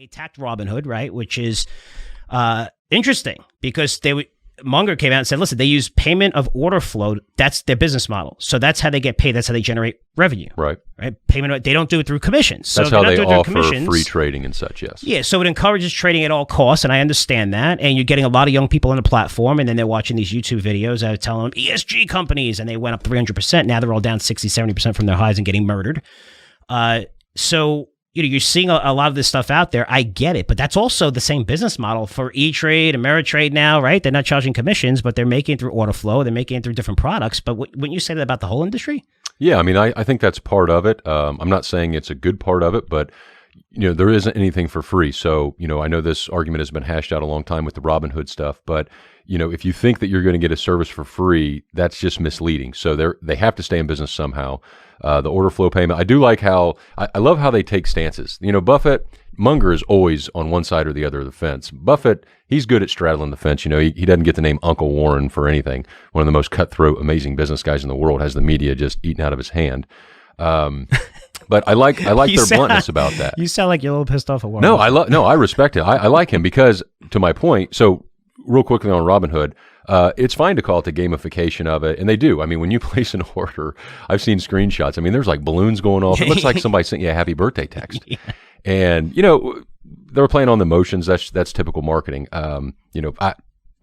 They attacked Robinhood, right? Which is interesting because Munger came out and said, listen, they use payment of order flow. That's their business model. So that's how they get paid. That's how they generate revenue. Right. Payment. They don't do it through commissions. So that's how they offer free trading and such, yes. Yeah, so it encourages trading at all costs, and I understand that. And you're getting a lot of young people on the platform, and then they're watching these YouTube videos that are telling them ESG companies, and they went up 300%. Now they're all down 60, 70% from their highs and getting murdered. So you're seeing a lot of this stuff out there. I get it, but that's also the same business model for E-Trade, Ameritrade now, right? They're not charging commissions, but they're making it through order flow. They're making it through different products. But wouldn't you say that about the whole industry? Yeah, I mean, I think that's part of it. I'm not saying it's a good part of it, but there isn't anything for free. So, I know this argument has been hashed out a long time with the Robinhood stuff, but if you think that you're going to get a service for free, that's just misleading. So they have to stay in business somehow. The order flow payment, I do like how, I love how they take stances. Buffett, Munger is always on one side or the other of the fence. Buffett, he's good at straddling the fence. He doesn't get the name Uncle Warren for anything. One of the most cutthroat, amazing business guys in the world, has the media just eaten out of his hand. But I like their bluntness about that. You sound like you're a little pissed off at Warren. No, I respect it. I like him because, to my point, so real quickly on Robinhood, it's fine to call it the gamification of it, and they do. I mean, when you place an order, I've seen screenshots. I mean, there's like balloons going off. It looks like somebody sent you a happy birthday text. Yeah. And, they were playing on the emotions. That's typical marketing. I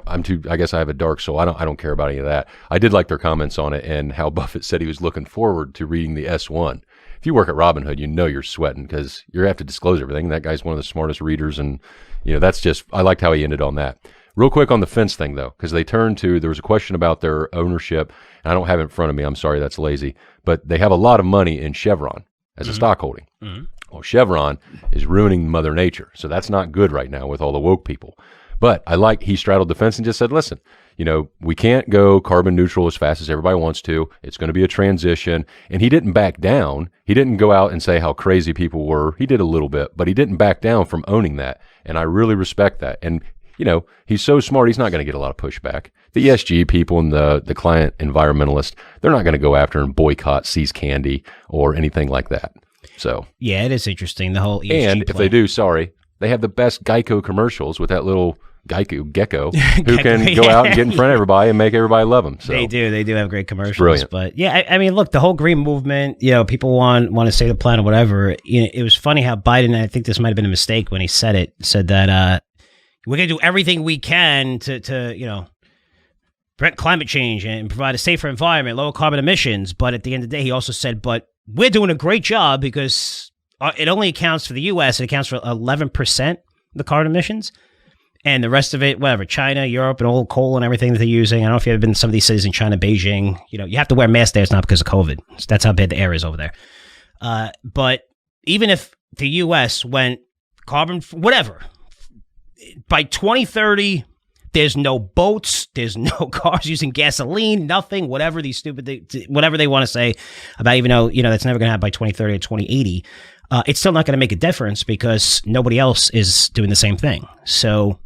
guess I have a dark soul. I don't care about any of that. I did like their comments on it and how Buffett said he was looking forward to reading the S1. If you work at Robinhood, you're sweating because you have to disclose everything. That guy's one of the smartest readers, and that's just, I liked how he ended on that. Real quick on the fence thing though, because there was a question about their ownership, and I don't have it in front of me. I'm sorry, that's lazy, but they have a lot of money in Chevron as a stock holding. Mm-hmm. Well, Chevron is ruining Mother Nature, so that's not good right now with all the woke people. But he straddled the fence and just said, listen, we can't go carbon neutral as fast as everybody wants to. It's going to be a transition. And he didn't back down. He didn't go out and say how crazy people were. He did a little bit, but he didn't back down from owning that. And I really respect that. And, he's so smart, he's not going to get a lot of pushback. The ESG people and the client environmentalists, they're not going to go after and boycott See's Candy or anything like that. So yeah, it is interesting, the whole ESG And if they do, they have the best Geico commercials with that little gecko who can go out and get in front of everybody and make everybody love them. So they do have great commercials. But yeah, I mean, look, the whole green movement, people want to save the planet, whatever. It was funny how Biden, and I think this might have been a mistake when he said that we're going to do everything we can to prevent climate change and provide a safer environment, lower carbon emissions. But at the end of the day, he also said, but we're doing a great job because it only accounts for the U.S. It accounts for 11% of the carbon emissions. And the rest of it, whatever, China, Europe, and all coal and everything that they're using. I don't know if you've ever been to some of these cities in China, Beijing. You have to wear masks there. It's not because of COVID. That's how bad the air is over there. But even if the U.S. went carbon, whatever, by 2030, there's no boats, there's no cars using gasoline, nothing, whatever these whatever they want to say about, even though, that's never going to happen by 2030 or 2080. It's still not going to make a difference because nobody else is doing the same thing. So,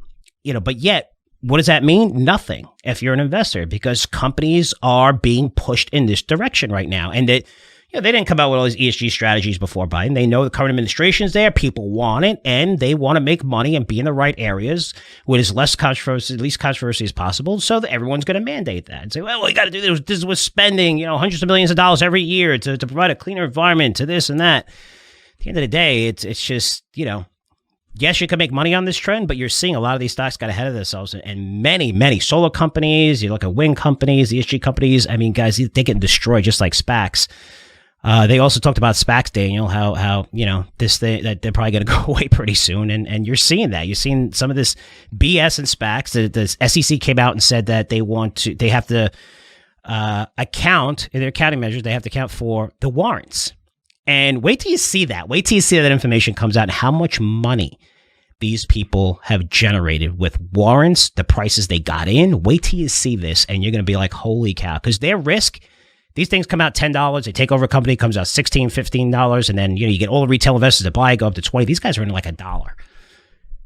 but yet, what does that mean? Nothing if you're an investor, because companies are being pushed in this direction right now. And that, they didn't come out with all these ESG strategies before Biden. They know the current administration's there. People want it, and they want to make money and be in the right areas with as least controversy as possible, so that everyone's going to mandate that and say, well, we got to do this. This is what's spending, hundreds of millions of dollars every year to provide a cleaner environment, to this and that. At the end of the day, it's just, yes, you can make money on this trend, but you're seeing a lot of these stocks got ahead of themselves, and many solar companies, you look at wind companies, ESG companies, I mean, guys, they get destroyed just like SPACs. They also talked about SPACs, Daniel, how this thing, that they're probably going to go away pretty soon. And you're seeing that. You're seeing some of this BS in SPACs. The SEC came out and said that they have to account, in their accounting measures, they have to account for the warrants. And wait till you see that. Wait till you see that information comes out and how much money these people have generated with warrants, the prices they got in. Wait till you see this, and you're going to be like, holy cow. Because their risk, these things come out $10. They take over a company, comes out $16, $15. And then, you get all the retail investors that buy, go up to $20. These guys are in like $1.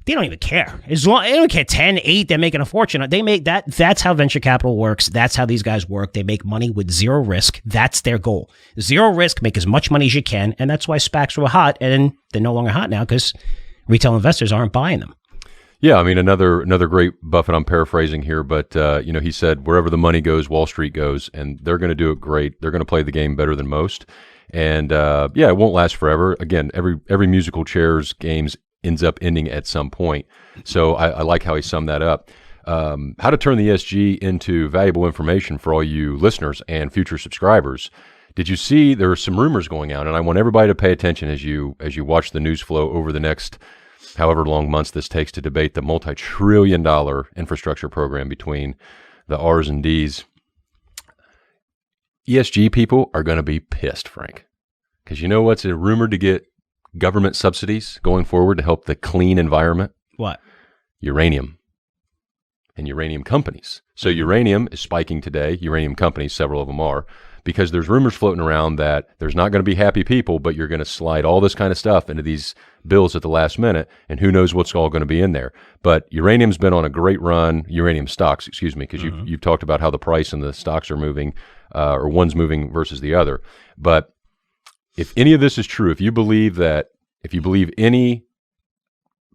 They don't even care. They don't care 10, 8, they're making a fortune. They make that. That's how venture capital works. That's how these guys work. They make money with zero risk. That's their goal. Zero risk, make as much money as you can. And that's why SPACs were hot, and they're no longer hot now because retail investors aren't buying them. Yeah, I mean, another great Buffett, I'm paraphrasing here, but he said, wherever the money goes, Wall Street goes, and they're going to do it great. They're going to play the game better than most. And it won't last forever. Again, every musical chairs games ends up ending at some point. So I like how he summed that up. How to turn the ESG into valuable information for all you listeners and future subscribers. Did you see there are some rumors going out, and I want everybody to pay attention as you watch the news flow over the next however long months this takes to debate the multi-trillion-dollar infrastructure program between the R's and D's. ESG people are going to be pissed, Frank, because you know what's rumored to get government subsidies going forward to help the clean environment? What? Uranium and uranium companies. So uranium is spiking today. Uranium companies, several of them are, because there's rumors floating around that there's not going to be happy people, but you're going to slide all this kind of stuff into these bills at the last minute, and who knows what's all going to be in there. But uranium's been on a great run, uranium stocks, excuse me, because you've talked about how the price and the stocks are moving, or one's moving versus the other. But if any of this is true, if you believe any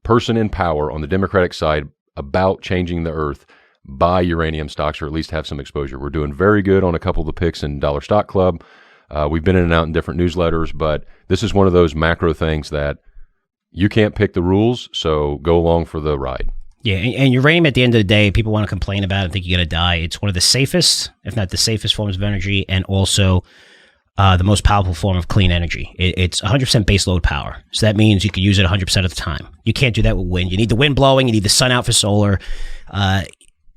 person in power on the Democratic side about changing the earth, buy uranium stocks or at least have some exposure. We're doing very good on a couple of the picks in Dollar Stock Club. We've been in and out in different newsletters, but this is one of those macro things that you can't pick the rules, so go along for the ride. Yeah, and uranium at the end of the day, people want to complain about it and think you're going to die. It's one of the safest, if not the safest forms of energy, and also the most powerful form of clean energy. It's 100% base load power. So that means you can use it 100% of the time. You can't do that with wind. You need the wind blowing. You need the sun out for solar.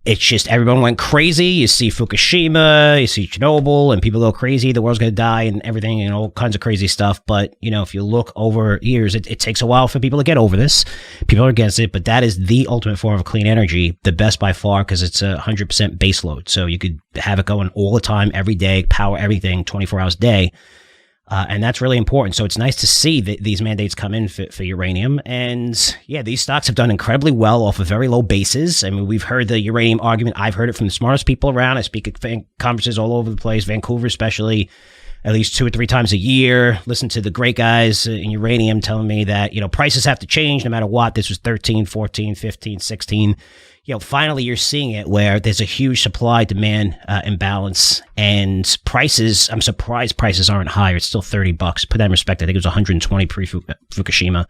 It's just everyone went crazy. You see Fukushima, you see Chernobyl, and people go crazy. The world's going to die and everything and all kinds of crazy stuff. But, if you look over years, it takes a while for people to get over this. People are against it, but that is the ultimate form of clean energy, the best by far, because it's 100% base load. So you could have it going all the time, every day, power everything 24 hours a day. And that's really important. So it's nice to see that these mandates come in for uranium. And yeah, these stocks have done incredibly well off of very low bases. I mean, we've heard the uranium argument. I've heard it from the smartest people around. I speak at conferences all over the place, Vancouver especially, at least 2 or 3 times a year. Listen to the great guys in uranium telling me that, prices have to change no matter what. This was 13, 14, 15, 16. Finally you're seeing it where there's a huge supply-demand imbalance, and prices, I'm surprised prices aren't higher. It's still $30. Put that in respect, I think it was 120 pre-Fukushima.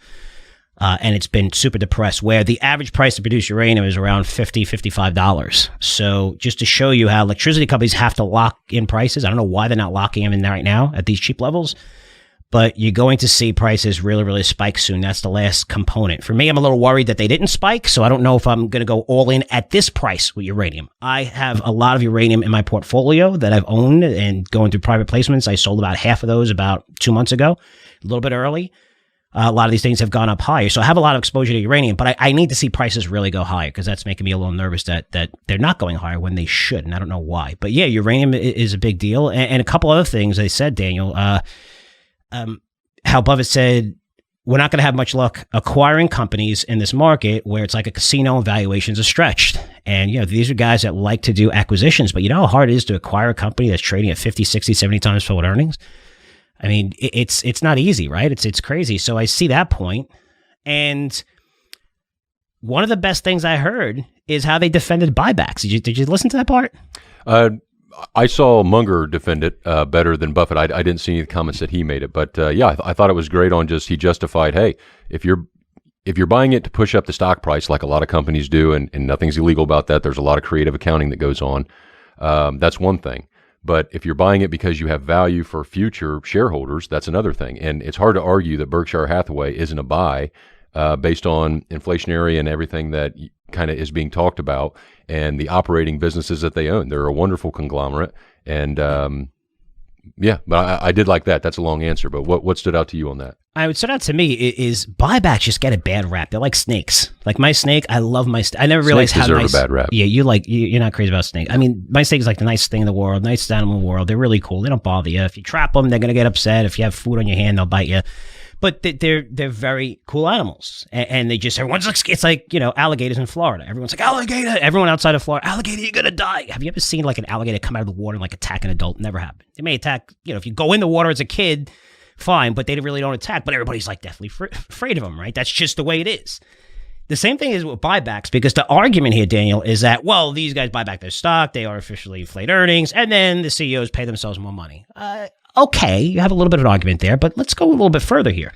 And it's been super depressed, where the average price to produce uranium is around $50, $55. So just to show you how electricity companies have to lock in prices, I don't know why they're not locking them in right now at these cheap levels, but you're going to see prices really, really spike soon. That's the last component. For me, I'm a little worried that they didn't spike, so I don't know if I'm going to go all in at this price with uranium. I have a lot of uranium in my portfolio that I've owned, and going through private placements, I sold about half of those about 2 months ago, a little bit early. A lot of these things have gone up higher, so I have a lot of exposure to uranium, but I need to see prices really go higher, because that's making me a little nervous that they're not going higher when they should, and I don't know why. But yeah, uranium is a big deal. And a couple other things they said, Daniel, how Buffett said, we're not going to have much luck acquiring companies in this market where it's like a casino and valuations are stretched. And, these are guys that like to do acquisitions, but you know how hard it is to acquire a company that's trading at 50, 60, 70 times forward earnings? I mean, it's not easy, right? It's crazy. So I see that point. And one of the best things I heard is how they defended buybacks. Did you listen to that part? I saw Munger defend it better than Buffett. I didn't see any comments that he made it, but I thought it was great on he justified, hey, if you're buying it to push up the stock price like a lot of companies do, and nothing's illegal about that. There's a lot of creative accounting that goes on. That's one thing. But if you're buying it because you have value for future shareholders, that's another thing. And it's hard to argue that Berkshire Hathaway isn't a buy based on inflationary and everything that kind of is being talked about, and the operating businesses that they own. They're a wonderful conglomerate. And but I did like that. That's a long answer. But what stood out to you on that? What stood out to me is buybacks just get a bad rap. They're like snakes. Like my snake, I love my snake. I never realized snakes how deserve nice. A bad rap. Yeah, you're not crazy about snakes. I mean, my snake is like the nicest thing in the world, nicest animal in the world. They're really cool. They don't bother you. If you trap them, they're gonna get upset. If you have food on your hand, they'll bite you. But they're very cool everyone's like, it's like, alligators in Florida. Everyone's like, alligator. Everyone outside of Florida, alligator, you're gonna die. Have you ever seen like an alligator come out of the water and like attack an adult? Never happened. They may attack, if you go in the water as a kid, fine, but they really don't attack. But everybody's like definitely afraid of them, right? That's just the way it is. The same thing is with buybacks, because the argument here, Daniel, is that, well, these guys buy back their stock, they artificially inflate earnings, and then the CEOs pay themselves more money. Okay, you have a little bit of an argument there, but let's go a little bit further here.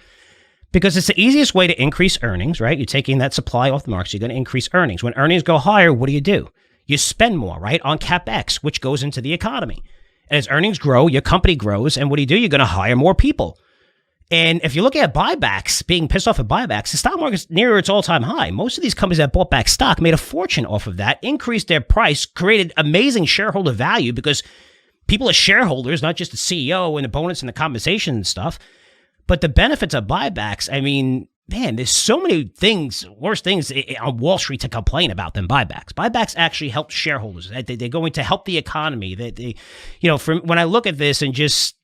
Because it's the easiest way to increase earnings, right? You're taking that supply off the market, so you're going to increase earnings. When earnings go higher, what do? You spend more, right, on CapEx, which goes into the economy. And as earnings grow, your company grows, and what do? You're going to hire more people. And if you look at buybacks, being pissed off at buybacks, the stock market's near its all-time high. Most of these companies that bought back stock made a fortune off of that, increased their price, created amazing shareholder value because people are shareholders, not just the CEO and the bonus and the compensation and stuff. But the benefits of buybacks, I mean, man, there's so many things, worse things on Wall Street to complain about than buybacks. Buybacks actually help shareholders. They're going to help the economy. When I look at this and just,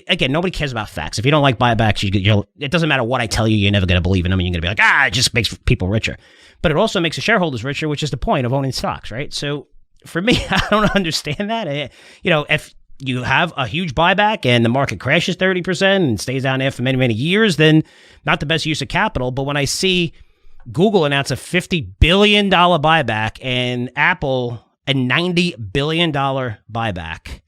again, nobody cares about facts. If you don't like buybacks, it doesn't matter what I tell you, you're never going to believe in them. And you're going to be like, it just makes people richer. But it also makes the shareholders richer, which is the point of owning stocks, right? So for me, I don't understand that. If you have a huge buyback and the market crashes 30% and stays down there for many, many years, then not the best use of capital. But when I see Google announce a $50 billion buyback and Apple a $90 billion buyback,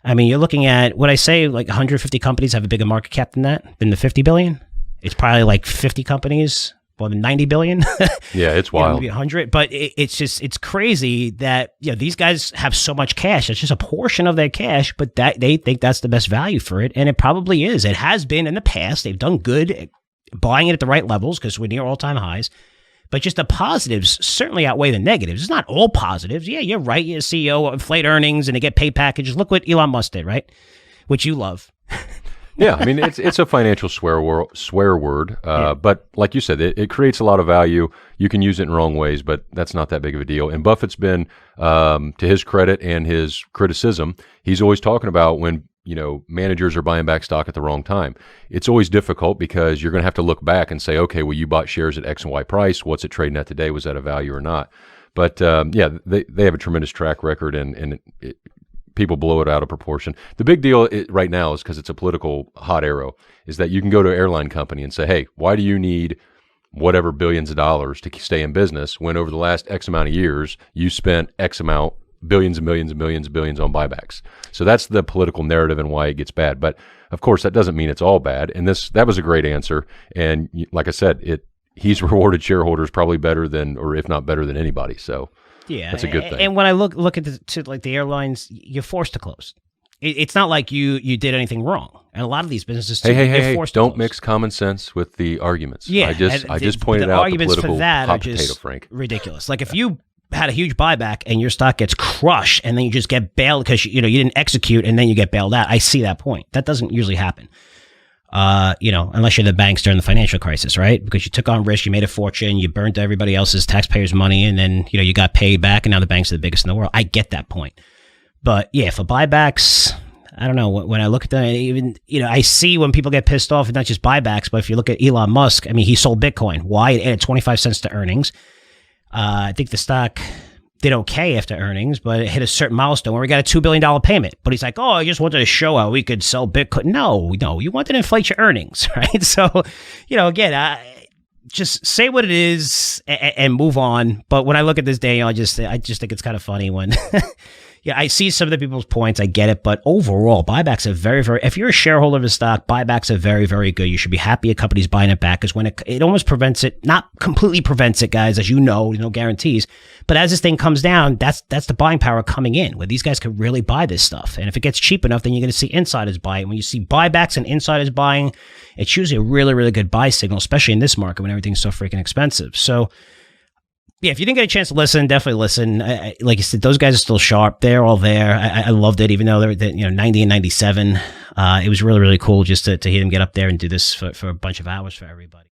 I mean, you're looking at, what I say, like 150 companies have a bigger market cap than the 50 billion. It's probably like 50 companies, more than 90 billion. Yeah, it's wild. Maybe 100, but it's crazy that these guys have so much cash. It's just a portion of their cash, but that they think that's the best value for it, and it probably is. It has been in the past. They've done good at buying it at the right levels because we're near all-time highs. But just the positives certainly outweigh the negatives. It's not all positives. Yeah, you're right. You're a CEO, inflate earnings, and they get pay packages. Look what Elon Musk did, right? Which you love. Yeah, I mean, it's a financial swear word. But like you said, it creates a lot of value. You can use it in wrong ways, but that's not that big of a deal. And Buffett's been, to his credit and his criticism, he's always talking about when managers are buying back stock at the wrong time. It's always difficult because you're going to have to look back and say, okay, well, you bought shares at X and Y price. What's it trading at today? Was that a value or not? But they have a tremendous track record, and people blow it out of proportion. The big deal right now is because it's a political hot arrow, is that you can go to an airline company and say, hey, why do you need whatever billions of dollars to stay in business when over the last X amount of years you spent X amount, billions and millions and millions and billions on buybacks. So that's the political narrative and why it gets bad. But of course, that doesn't mean it's all bad. And that was a great answer. And like I said, he's rewarded shareholders probably better than, or if not better than anybody. So yeah, that's a good thing. And when I look at the airlines, you're forced to close. It's not like you did anything wrong. And a lot of these businesses, hey, don't mix common sense with the arguments. Yeah, I just pointed out the political hot potato, Frank. Ridiculous. Like if you had a huge buyback and your stock gets crushed and then you just get bailed because you didn't execute and then you get bailed out. I see that point. That doesn't usually happen. Unless you're the banks during the financial crisis, right? Because you took on risk, you made a fortune, you burned everybody else's taxpayers' money, and then you got paid back, and now the banks are the biggest in the world. I get that point. But yeah, for buybacks, I don't know. When I look at that, even I see when people get pissed off, not just buybacks, but if you look at Elon Musk, I mean, he sold Bitcoin. Why? It added 25 cents to earnings. I think the stock did okay after earnings, but it hit a certain milestone where we got a $2 billion payment. But he's like, oh, I just wanted to show how we could sell Bitcoin. No, you wanted to inflate your earnings, right? So, again, just say what it is and move on. But when I look at this, Daniel, I just think it's kind of funny when Yeah, I see some of the people's points. I get it. But overall, buybacks are very, very, if you're a shareholder of a stock, buybacks are very, very good. You should be happy a company's buying it back, because when it almost prevents it, not completely prevents it, guys, as you know, no guarantees. But as this thing comes down, that's the buying power coming in, where these guys could really buy this stuff. And if it gets cheap enough, then you're going to see insiders buy it. When you see buybacks and insiders buying, it's usually a really, really good buy signal, especially in this market when everything's so freaking expensive. So, yeah, if you didn't get a chance to listen, definitely listen. Like you said, those guys are still sharp. They're all there. I loved it, even though they're 90 and 97. It was really, really cool just to hear them get up there and do this for a bunch of hours for everybody.